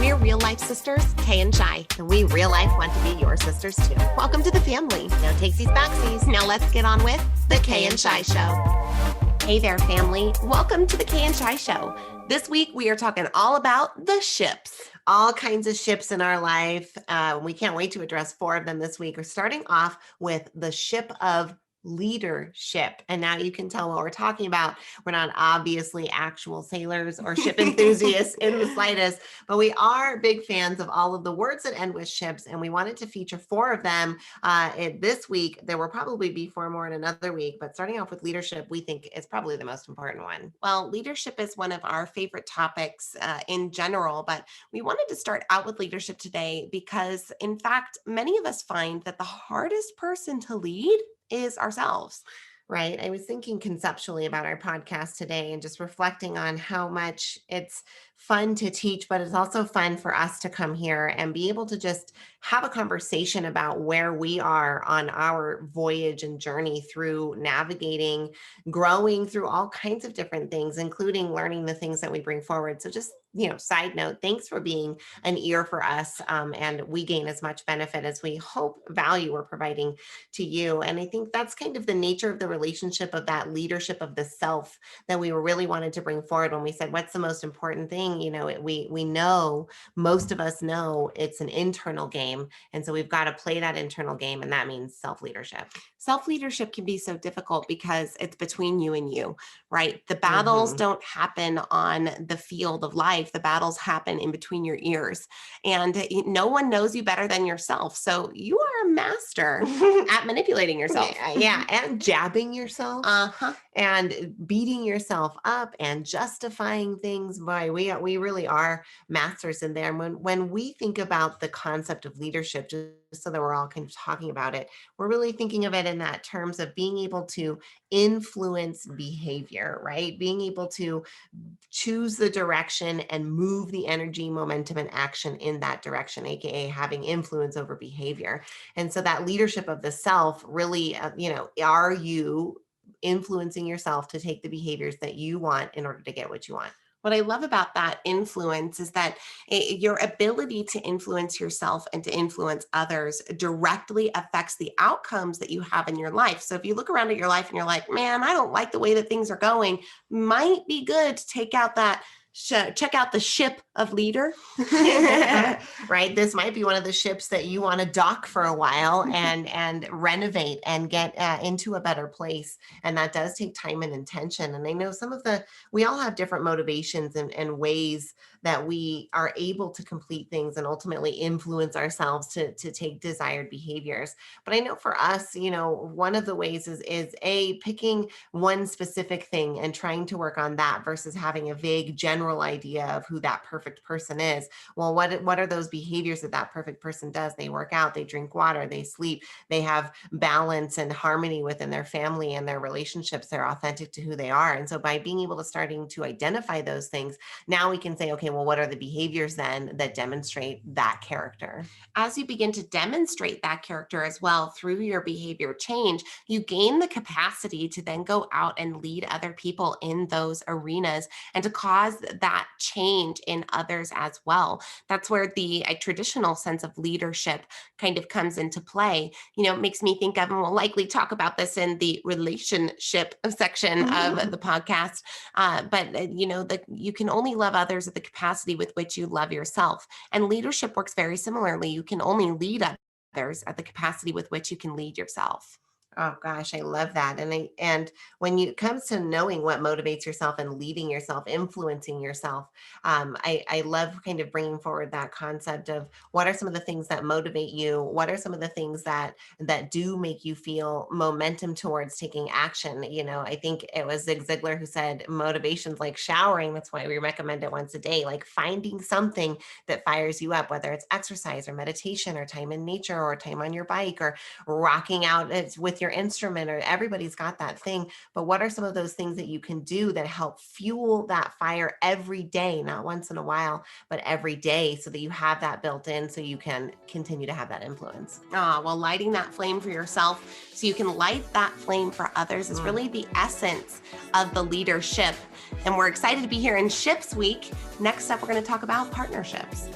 We're real life sisters, Kay and Shi, and we real life want to be your sisters too. Welcome to the family. No takesies backsies. Now let's get on with the Kay and Shi Show. Hey there, family. Welcome to the Kay and Shi Show. This week we are talking all about the ships. All kinds of ships in our life. We can't wait to address 4 of them this week. We're starting off with the ship of leadership. And now you can tell what we're talking about. We're not obviously actual sailors or ship enthusiasts in the slightest, but we are big fans of all of the words that end with ships. And we wanted to feature 4 of them this week. There will probably be 4 more in another week, but starting off with leadership, we think is probably the most important one. Well, leadership is one of our favorite topics in general, but we wanted to start out with leadership today because, in fact, many of us find that the hardest person to lead is ourselves, right? I was thinking conceptually about our podcast today and just reflecting on how much it's fun to teach, but it's also fun for us to come here and be able to just have a conversation about where we are on our voyage and journey through navigating, growing through all kinds of different things, including learning the things that we bring forward. So just, side note, thanks for being an ear for us. And we gain as much benefit as we hope value we're providing to you. And I think that's kind of the nature of the relationship of that leadership of the self that we really wanted to bring forward when we said, what's the most important thing? We know, most of us know it's an internal game. And so we've got to play that internal game. And that means self-leadership. Self-leadership can be so difficult because it's between you and you, right? The battles don't happen on the field of life. The battles happen in between your ears. And no one knows you better than yourself. So you are a master at manipulating yourself. Yeah. And jabbing yourself. And beating yourself up and justifying things. Boy, we really are masters in there. And when we think about the concept of leadership, just so that we're all kind of talking about it, we're really thinking of it in that terms of being able to influence behavior, right? Being able to choose the direction and move the energy, momentum, and action in that direction, aka having influence over behavior. And so that leadership of the self really, are you influencing yourself to take the behaviors that you want in order to get what you want? What I love about that influence is that your ability to influence yourself and to influence others directly affects the outcomes that you have in your life. So if you look around at your life and you're like, man, I don't like the way that things are going, might be good to check out the ship of leader. Right. This might be one of the ships that you want to dock for a while and renovate and get into a better place. And that does take time and intention. And I know we all have different motivations and ways that we are able to complete things and ultimately influence ourselves to take desired behaviors. But I know for us, one of the ways is picking one specific thing and trying to work on that versus having a vague general idea of who that perfect person is. Well, what are those behaviors that perfect person does? They work out, they drink water, they sleep, they have balance and harmony within their family and their relationships. They're authentic to who they are. And so by being able to starting to identify those things, now we can say, okay, well, what are the behaviors then that demonstrate that character? As you begin to demonstrate that character as well through your behavior change, you gain the capacity to then go out and lead other people in those arenas and to cause that change in others as well. That's where the traditional sense of leadership kind of comes into play. It makes me think of, and we'll likely talk about this in the relationship section of the podcast, but that you can only love others at the capacity with which you love yourself. And leadership works very similarly. You can only lead others at the capacity with which you can lead yourself. Oh gosh, I love that. And when it comes to knowing what motivates yourself and leading yourself, influencing yourself, I love kind of bringing forward that concept of what are some of the things that motivate you? What are some of the things that do make you feel momentum towards taking action? I think it was Zig Ziglar who said motivation's like showering. That's why we recommend it once a day, like finding something that fires you up, whether it's exercise or meditation or time in nature or time on your bike or rocking out with your instrument, or everybody's got that thing. But what are some of those things that you can do that help fuel that fire every day, not once in a while, but every day, so that you have that built in so you can continue to have that influence? Well, lighting that flame for yourself so you can light that flame for others is really the essence of the leadership. And we're excited to be here in Ships Week. Next up, we're going to talk about partnerships.